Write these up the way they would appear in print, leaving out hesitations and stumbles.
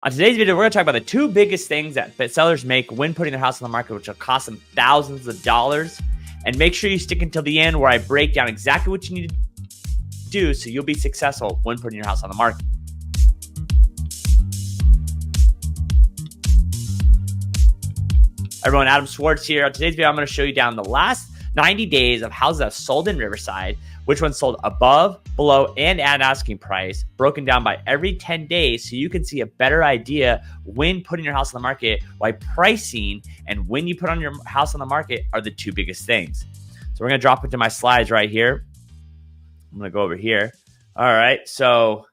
On today's video, we're going to talk about the two biggest things that sellers make when putting their house on the market, which will cost them thousands of dollars. And make sure you stick until the end where I break down exactly what you need to do so you'll be successful when putting your house on the market. Everyone, Adam Schwarz here. On today's video, I'm going to show you down the last 90 days of houses that have sold in Riverside, which ones sold above, below, and at asking price, broken down by every 10 days so you can see a better idea when putting your house on the market, why pricing and when you put on your house on the market are the two biggest things. So we're going to drop into my slides right here. I'm going to go over here. All right. So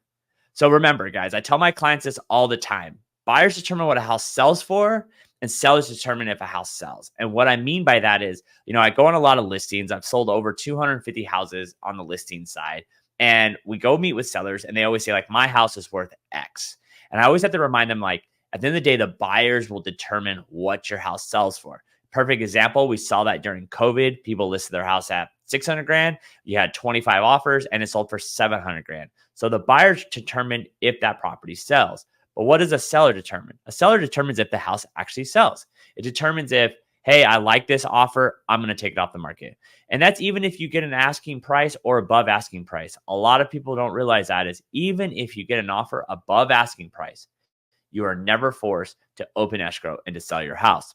remember, guys, I tell my clients this all the time. Buyers determine what a house sells for, and sellers determine if a house sells. And what I mean by that is, I go on a lot of listings. I've sold over 250 houses on the listing side. And we go meet with sellers and they always say, like, my house is worth X. And I always have to remind them, like, at the end of the day, the buyers will determine what your house sells for. Perfect example, we saw that during COVID. People listed their house at 600 grand. You had 25 offers and it sold for 700 grand. So the buyers determine if that property sells. But what does a seller determine? A seller determines if the house actually sells. It determines if, hey, I like this offer, I'm going to take it off the market. And that's even if you get an asking price or above asking price. A lot of people don't realize that is even if you get an offer above asking price, you are never forced to open escrow and to sell your house.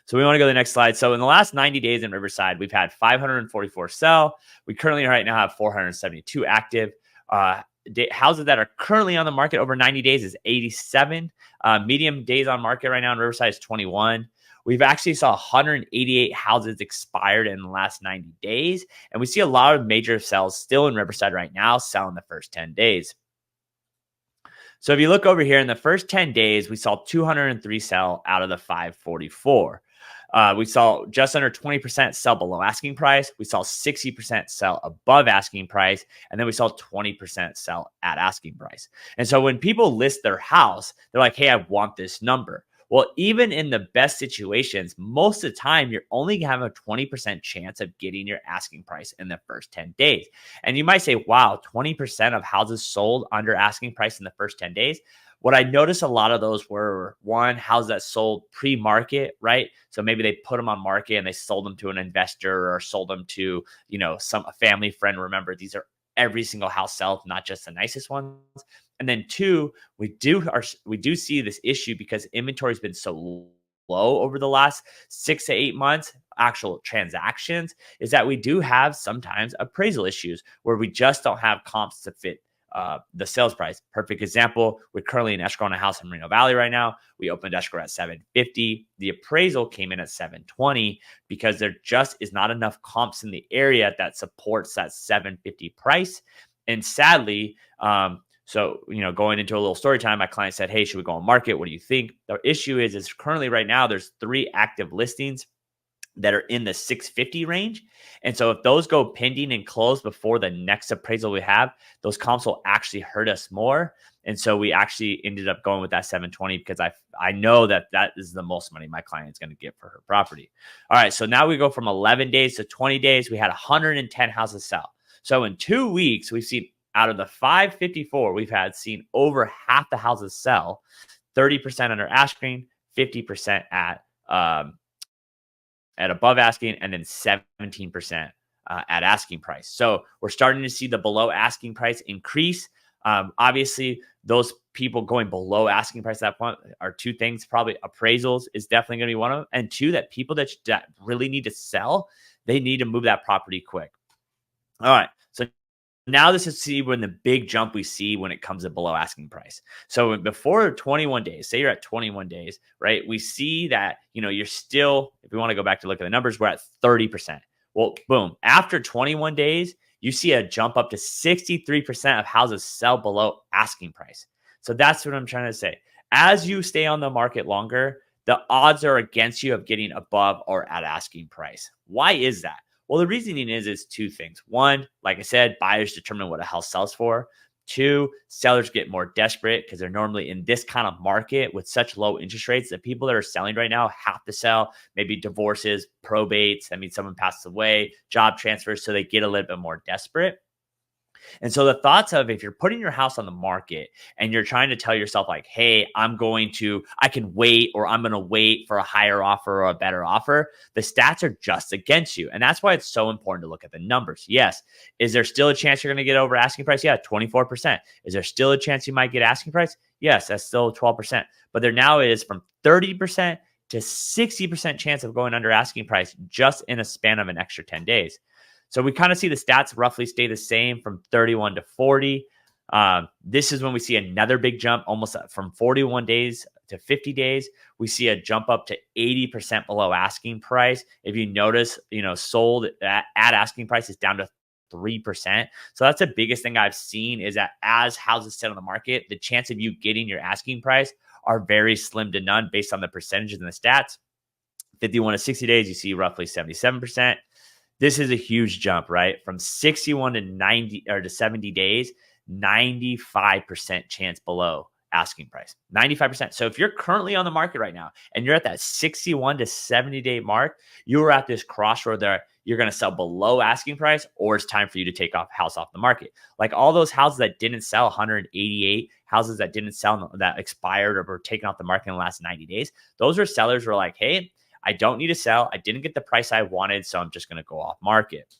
So we want to go to the next slide. So in the last 90 days in Riverside, we've had 544 sell. We currently right now have 472 active. Houses that are currently on the market over 90 days is 87. Medium days on market right now in Riverside is 21. We've actually saw 188 houses expired in the last 90 days. And we see a lot of major sales still in Riverside right now, sell in the first 10 days. So if you look over here in the first 10 days, we saw 203 sell out of the 544. We saw just under 20% sell below asking price. We saw 60% sell above asking price. And then we saw 20% sell at asking price. And so when people list their house, they're like, hey, I want this number. Well, even in the best situations, most of the time, you're only going to have a 20% chance of getting your asking price in the first 10 days. And you might say, wow, 20% of houses sold under asking price in the first 10 days. What I noticed a lot of those were, one, houses that sold pre-market, right? So maybe they put them on market and they sold them to an investor or sold them to, a family friend. Remember, these are every single house sell, not just the nicest ones. And then two, we do see this issue because inventory has been so low over the last 6 to 8 months, actual transactions, is that we do have sometimes appraisal issues where we just don't have comps to fit the sales price. Perfect example, we're currently in escrow on a house in Reno Valley right now. We opened escrow at 750. The appraisal came in at 720 because there just is not enough comps in the area that supports that 750 price. And sadly, going into a little story time, my client said, hey, should we go on market? What do you think? The issue is currently right now, there's 3 active listings that are in the 650 range. And so if those go pending and close before the next appraisal we have, those comps will actually hurt us more. And so we actually ended up going with that 720 because I know that is the most money my client is going to get for her property. All right. So now we go from 11 days to 20 days. We had 110 houses sell. So in 2 weeks, we've seen out of the 554, we've seen over half the houses sell, 30% under asking, 50% at above asking, and then 17% at asking price. So we're starting to see the below asking price increase. Obviously, those people going below asking price at that point are two things. Probably appraisals is definitely going to be one of them. And two, that people that really need to sell, they need to move that property quick. All right. So now this is when the big jump we see when it comes to below asking price. So before 21 days, say you're at 21 days, right? We see that, you're still, if we want to go back to look at the numbers, we're at 30%. Well, boom, after 21 days, you see a jump up to 63% of houses sell below asking price. So that's what I'm trying to say. As you stay on the market longer, the odds are against you of getting above or at asking price. Why is that? Well, the reasoning is two things. One, like I said, buyers determine what a house sells for. Two, sellers get more desperate because they're normally in this kind of market with such low interest rates that people that are selling right now have to sell, maybe divorces, probates. I mean, someone passes away, job transfers, so they get a little bit more desperate. And so the thoughts of if you're putting your house on the market and you're trying to tell yourself like, hey, I can wait, or I'm going to wait for a higher offer or a better offer, the stats are just against you. And that's why it's so important to look at the numbers. Yes. Is there still a chance you're going to get over asking price? Yeah, 24%. Is there still a chance you might get asking price? Yes, that's still 12%. But there now is from 30% to 60% chance of going under asking price just in a span of an extra 10 days. So we kind of see the stats roughly stay the same from 31 to 40. This is when we see another big jump, almost from 41 days to 50 days. We see a jump up to 80% below asking price. If you notice, sold at asking price is down to 3%. So that's the biggest thing I've seen, is that as houses sit on the market, the chance of you getting your asking price are very slim to none based on the percentages and the stats. 51 to 60 days, you see roughly 77%. This is a huge jump, right? From 61 to 90 or to 70 days, 95% chance below asking price. 95%. So if you're currently on the market right now and you're at that 61 to 70 day mark, you're at this crossroad there. You're going to sell below asking price, or it's time for you to take house off the market. Like all those houses that didn't sell, 188 houses that didn't sell, that expired or were taken off the market in the last 90 days. Those were sellers who were like, hey, I don't need to sell. I didn't get the price I wanted, so I'm just going to go off market.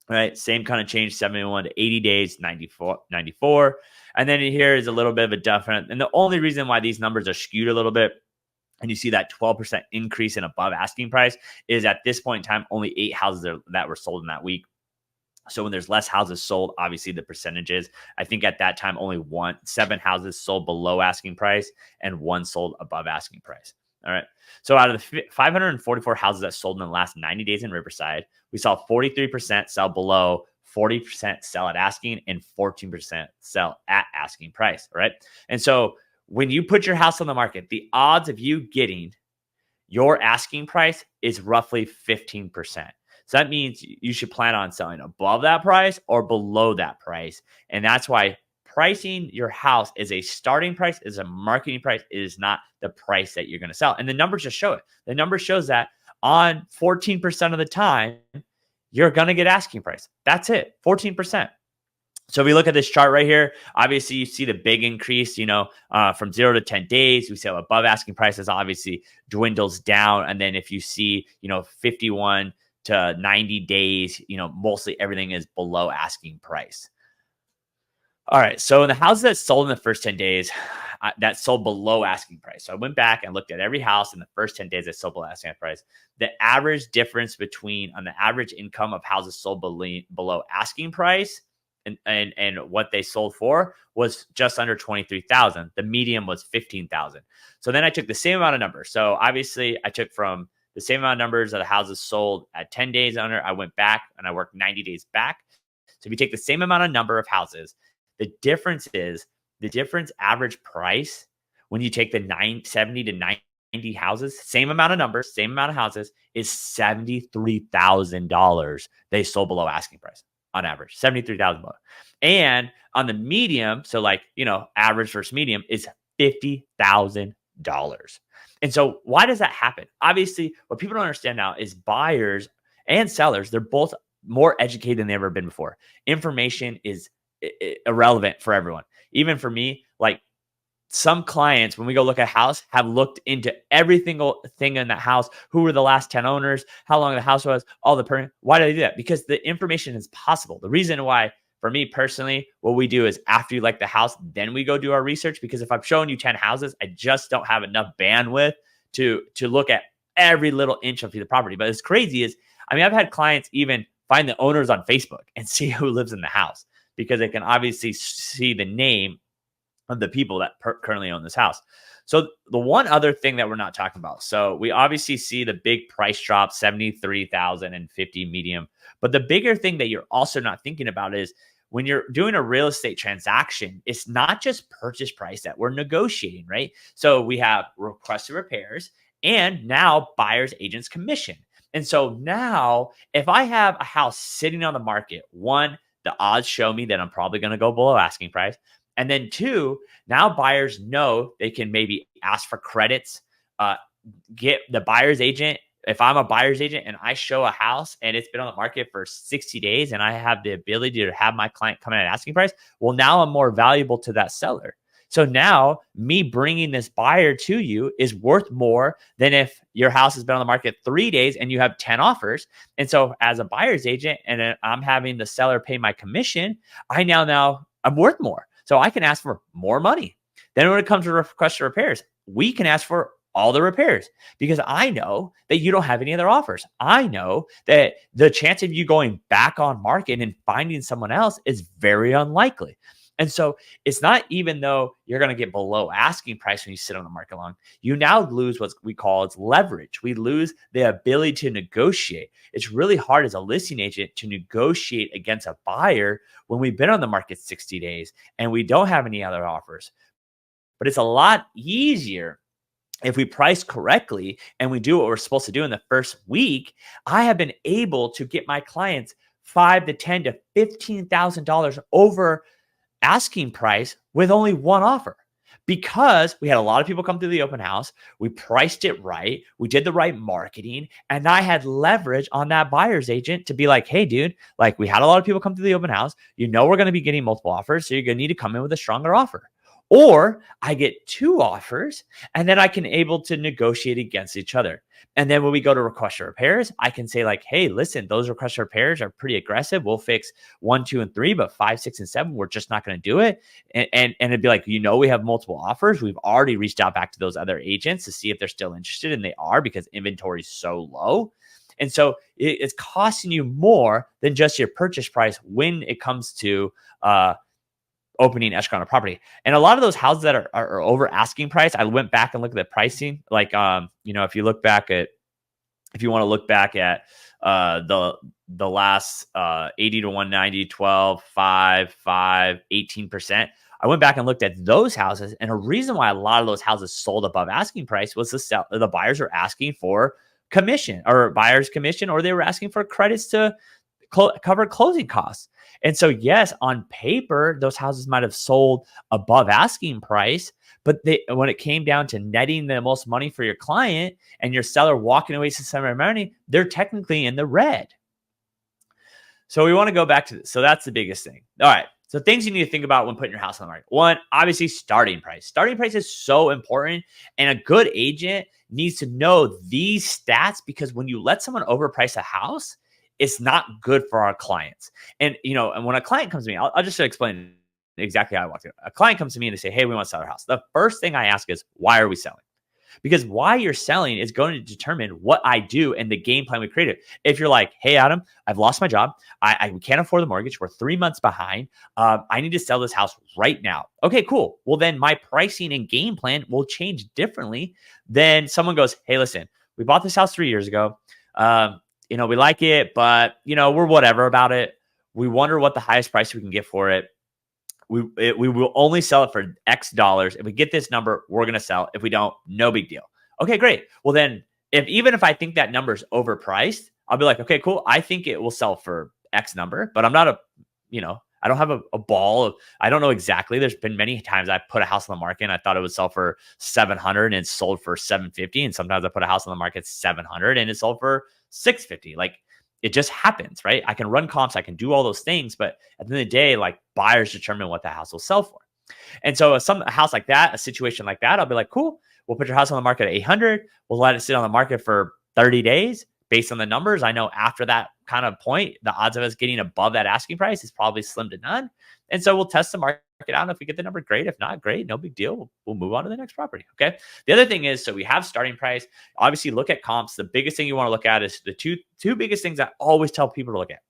All right, same kind of change, 71 to 80 days, 94. And then here is a little bit of a different. And the only reason why these numbers are skewed a little bit, and you see that 12% increase in above asking price, is at this point in time, only 8 houses that were sold in that week. So when there's less houses sold, obviously the percentages, I think at that time, only 7 houses sold below asking price and 1 sold above asking price. All right. So out of the 544 houses that sold in the last 90 days in Riverside, we saw 43% sell below, 40% sell at asking, and 14% sell at asking price. All right. And so when you put your house on the market, the odds of you getting your asking price is roughly 15%. So that means you should plan on selling above that price or below that price. And that's why pricing your house is a starting price, is a marketing price. It is not the price that you're going to sell. And the numbers just show it. The number shows that on 14% of the time, you're going to get asking price. That's it, 14%. So if we look at this chart right here, obviously you see the big increase, from 0 to 10 days. We see above asking prices obviously dwindles down. And then if you see, 51 to 90 days, mostly everything is below asking price. All right. So in the houses that sold in the first 10 days, that sold below asking price. So I went back and looked at every house in the first 10 days that sold below asking price. The average difference on the average income of houses sold below asking price and what they sold for was just under 23,000. The median was 15,000. So then I took the same amount of numbers. So obviously I took from the same amount of numbers of the houses sold at 10 days under, I went back and I worked 90 days back. So if you take the same amount of number of houses, the difference average price when you take the 70 to 90 houses, same amount of numbers, same amount of houses, is $73,000 they sold below asking price on average, $73,000 below. And on the medium, so average versus medium is $50,000. And so why does that happen? Obviously, what people don't understand now is buyers and sellers, they're both more educated than they've ever been before. Information is irrelevant for everyone. Even for me, like some clients, when we go look at a house, have looked into every single thing in that house. Who were the last 10 owners? How long the house was? All the permit. Why do they do that? Because the information is possible. The reason why, for me personally, what we do is after you like the house, then we go do our research. Because if I'm showing you 10 houses, I just don't have enough bandwidth to look at every little inch of the property. But it's crazy is, I've had clients even find the owners on Facebook and see who lives in the house, because they can obviously see the name of the people that currently own this house. So the one other thing that we're not talking about, so we obviously see the big price drop, 73,000 and 50 medium. But the bigger thing that you're also not thinking about is when you're doing a real estate transaction, it's not just purchase price that we're negotiating, right? So we have requested repairs and now buyer's agent's commission. And so now if I have a house sitting on the market, one, the odds show me that I'm probably going to go below asking price. And then 2, now buyers know they can maybe ask for credits, get the buyer's agent if I'm a buyer's agent and I show a house and it's been on the market for 60 days and I have the ability to have my client come in at asking price, well, now I'm more valuable to that seller. So now me bringing this buyer to you is worth more than if your house has been on the market 3 days and you have 10 offers. And so as a buyer's agent and I'm having the seller pay my commission, now I'm worth more. So I can ask for more money. Then when it comes to request for repairs, we can ask for all the repairs because I know that you don't have any other offers. I know that the chance of you going back on market and finding someone else is very unlikely. And so it's not even though you're going to get below asking price when you sit on the market long, you now lose what we call its leverage. We lose the ability to negotiate. It's really hard as a listing agent to negotiate against a buyer when we've been on the market 60 days and we don't have any other offers. But it's a lot easier if we price correctly and we do what we're supposed to do in the first week. I have been able to get my clients $5,000 to $10,000 to $15,000 over asking price with only one offer because we had a lot of people come through the open house. We priced it right. We did the right marketing. And I had leverage on that buyer's agent to be like, hey, dude, like we had a lot of people come through the open house. We're going to be getting multiple offers. So you're going to need to come in with a stronger offer. Or I get two offers and then I can able to negotiate against each other. And then when we go to request for repairs, I can say like, hey, listen, those request for repairs are pretty aggressive. We'll fix 1, 2, and 3, but 5, 6, and 7, we're just not going to do it. And it'd be like, we have multiple offers. We've already reached out back to those other agents to see if they're still interested, and they are because inventory is so low. And so it's costing you more than just your purchase price when it comes to opening escrow on a property. And a lot of those houses that are over asking price, I went back and looked at the pricing. Like, if you want to look back at the last 80 to 190, 12, 5, 5, 18%. I went back and looked at those houses. And a reason why a lot of those houses sold above asking price was the buyers were asking for commission or buyer's commission, or they were asking for credits to cover closing costs. And so, yes, on paper, those houses might have sold above asking price, but when it came down to netting the most money for your client and your seller walking away with some money, they're technically in the red. So we want to go back to this. So that's the biggest thing. All right. So things you need to think about when putting your house on the market. One, obviously starting price. Starting price is so important. And a good agent needs to know these stats because when you let someone overprice a house, it's not good for our clients. And, and when a client comes to me, I'll just explain exactly how I walk through. A client comes to me and they say, hey, we want to sell our house. The first thing I ask is, why are we selling? Because why you're selling is going to determine what I do and the game plan we created. If you're like, hey, Adam, I've lost my job. I can't afford the mortgage. We're 3 months behind. I need to sell this house right now. Okay, cool. Well, then my pricing and game plan will change differently than someone goes, hey, listen, we bought this house 3 years ago. We like it, but, we're whatever about it. We wonder what the highest price we can get for it. We will only sell it for X dollars. If we get this number, we're going to sell. If we don't, no big deal. Okay, great. Well, then even if I think that number is overpriced, I'll be like, okay, cool. I think it will sell for X number, but I'm not I don't have a ball of, I don't know exactly. There's been many times I put a house on the market and I thought it would sell for 700 and it sold for 750. And sometimes I put a house on the market 700 and it sold for 650. Like, it just happens, right? I can run comps, I can do all those things, but at the end of the day, like, buyers determine what the house will sell for. And so a house like that, a situation like that, I'll be like, cool, we'll put your house on the market at 800. We'll let it sit on the market for 30 days. Based on the numbers, I know after that kind of point, the odds of us getting above that asking price is probably slim to none. And so we'll test the market out. And if we get the number, great. If not, great. No big deal. We'll move on to the next property. Okay. The other thing is, so we have starting price. Obviously, look at comps. The biggest thing you want to look at is the two biggest things I always tell people to look at.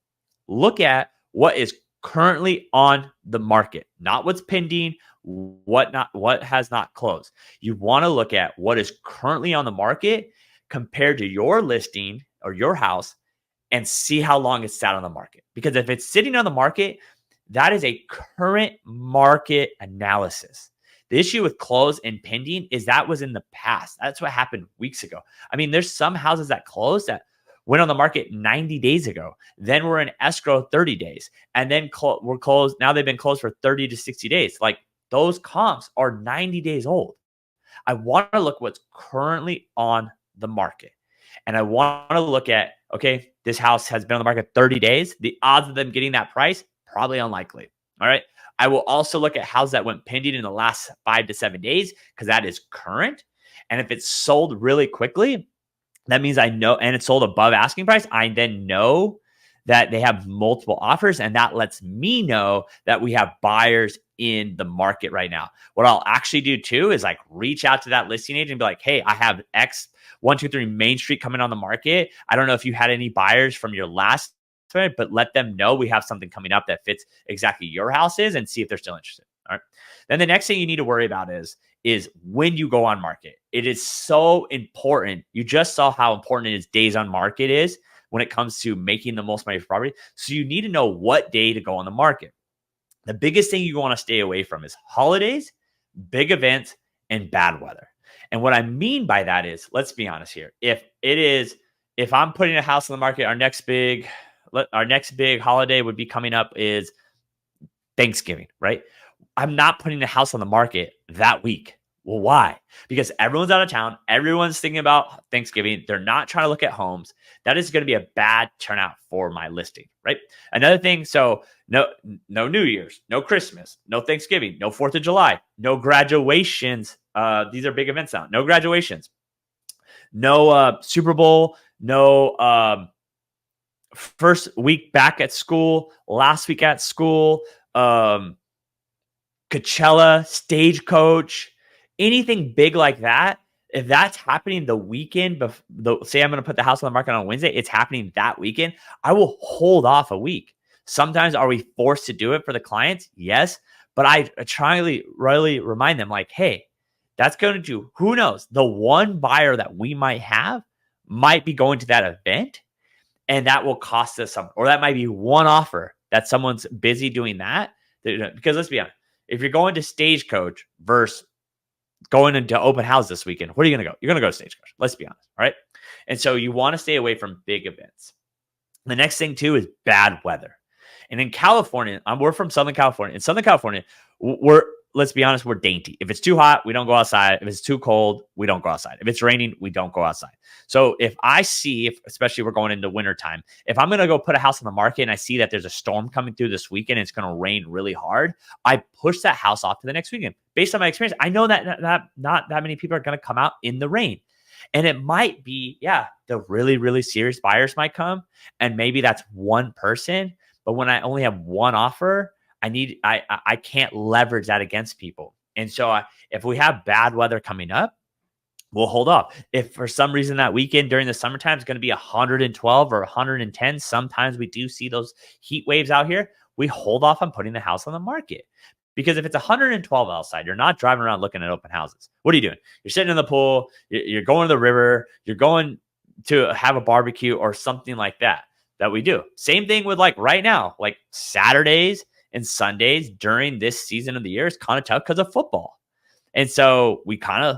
Look at what is currently on the market, not what's pending, what has not closed. You want to look at what is currently on the market compared to your listing or your house and see how long it's sat on the market. Because if it's sitting on the market, that is a current market analysis. The issue with close and pending is that was in the past. That's what happened weeks ago. I mean, there's some houses that closed that went on the market 90 days ago. Then we're in escrow 30 days. And then we're closed. Now they've been closed for 30 to 60 days. Like, those comps are 90 days old. I want to look what's currently on the market. and I want to look at, okay, this house has been on the market 30 days. The odds of them getting that price, probably unlikely. All right. I will also look at houses that went pending in the last 5 to 7 days because that is current. And if it's sold really quickly, that means I know, and it's sold above asking price, I then know that they have multiple offers, and that lets me know that we have buyers in the market right now. What I'll actually do too is like reach out to that listing agent and be like, hey, I have X 123 Main Street coming on the market. I don't know if you had any buyers from your last, but let them know we have something coming up that fits exactly your houses and see if they're still interested. All right. Then the next thing you need to worry about is when you go on market. It is so important. You just saw how important it is days on market is when it comes to making the most money for property. So you need to know what day to go on the market. The biggest thing you want to stay away from is holidays, big events, and bad weather. And what I mean by that is, let's be honest here. If I'm putting a house on the market, our next big holiday would be coming up is Thanksgiving, right? I'm not putting the house on the market that week. Well, why? Because everyone's out of town. Everyone's thinking about Thanksgiving. They're not trying to look at homes. That is going to be a bad turnout for my listing, right? Another thing, so no New Year's, no Christmas, no Thanksgiving, no 4th of July, no graduations. These are big events now. No graduations, no Super Bowl, no first week back at school, last week at school, Coachella, Stagecoach, anything big like that. If that's happening the weekend, say I'm going to put the house on the market on Wednesday, it's happening that weekend, I will hold off a week. Sometimes are we forced to do it for the clients? Yes. But I try to really remind them like, hey, that's going to do, who knows, the one buyer that we might have might be going to that event, and that will cost us something. Or that might be one offer that someone's busy doing that. Because let's be honest, if you're going to Stagecoach versus going into open house this weekend, where are you going to go? You're going to go to Stagecoach. Let's be honest. All right. And so you want to stay away from big events. The next thing too is bad weather. And in California, we're from Southern California. In Southern California, let's be honest, we're dainty. If it's too hot, we don't go outside. If it's too cold, we don't go outside. If it's raining, we don't go outside. So if I see, especially we're going into wintertime, if I'm going to go put a house on the market and I see that there's a storm coming through this weekend and it's going to rain really hard, I push that house off to the next weekend. Based on my experience, I know that not that many people are going to come out in the rain. And it might be, the really, really serious buyers might come. And maybe that's one person. But when I only have one offer, I can't leverage that against people. And so if we have bad weather coming up, we'll hold off. If for some reason that weekend during the summertime is going to be 112 or 110, sometimes we do see those heat waves out here, we hold off on putting the house on the market. Because if it's 112 outside, you're not driving around looking at open houses. What are you doing? You're sitting in the pool, you're going to the river, you're going to have a barbecue or something like that we do. Same thing with like right now, like Saturdays and Sundays during this season of the year is kind of tough because of football. And so we kind of,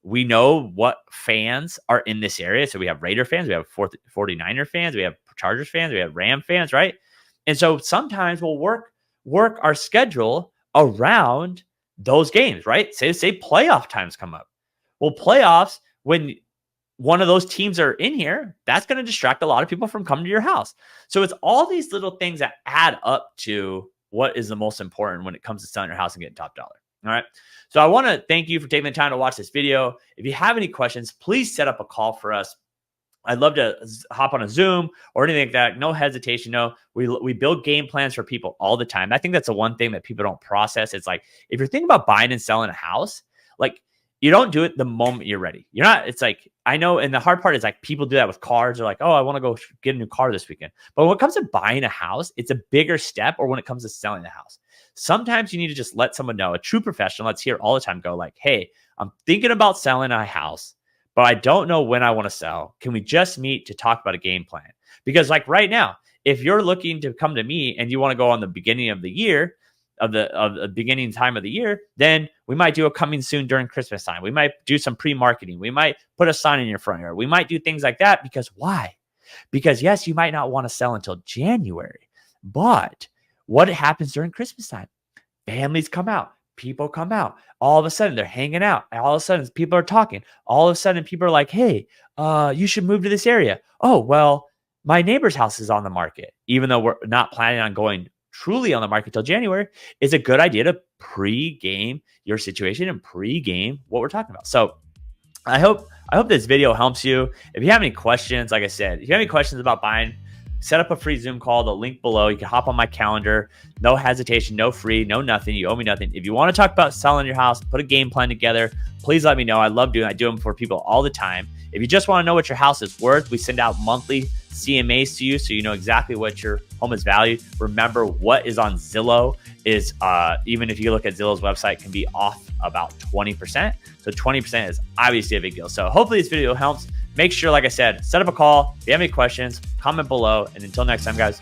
we know what fans are in this area. So we have Raider fans, we have 49er fans, we have Chargers fans, we have Ram fans, right? And so sometimes we'll work our schedule around those games, right? Say playoff times come up. Well, playoffs, when one of those teams are in here, that's going to distract a lot of people from coming to your house. So it's all these little things that add up to what is the most important when it comes to selling your house and getting top dollar. All right. So I want to thank you for taking the time to watch this video. If you have any questions, please set up a call for us. I'd love to hop on a Zoom or anything like that. No hesitation. No, we build game plans for people all the time. I think that's the one thing that people don't process. It's like, if you're thinking about buying and selling a house, like, you don't do it the moment you're ready. You're not, it's like, I know. And the hard part is like people do that with cars. They're like, oh, I want to go get a new car this weekend. But when it comes to buying a house, it's a bigger step. Or when it comes to selling the house, sometimes you need to just let someone know, a true professional that's here all the time, go like, hey, I'm thinking about selling a house, but I don't know when I want to sell. Can we just meet to talk about a game plan? Because like right now, if you're looking to come to me and you want to go on the beginning of the year, of the beginning time of the year, then we might do a coming soon during Christmas time. We might do some pre-marketing. We might put a sign in your front yard. We might do things like that. Because why? Because yes, you might not want to sell until January, but what happens during Christmas time? Families come out. people come out. All of a sudden, they're hanging out. All of a sudden, people are talking. All of a sudden, people are like, hey, you should move to this area. Oh, well, my neighbor's house is on the market. Even though we're not planning on going truly on the market till January, it's a good idea to pre-game your situation and pre-game what we're talking about. So I hope this video helps you. If you have any questions, like I said, if you have any questions about buying, set up a free Zoom call, the link below. You can hop on my calendar. No hesitation, no free, no nothing. You owe me nothing. If you want to talk about selling your house, put a game plan together, please let me know. I love doing it. I do them for people all the time. If you just want to know what your house is worth, we send out monthly CMAs to you so you know exactly what your home is valued. Remember, what is on Zillow is, even if you look at Zillow's website, can be off about 20%. So 20% is obviously a big deal. So hopefully this video helps. Make sure, like I said, set up a call. If you have any questions, comment below. And until next time, guys,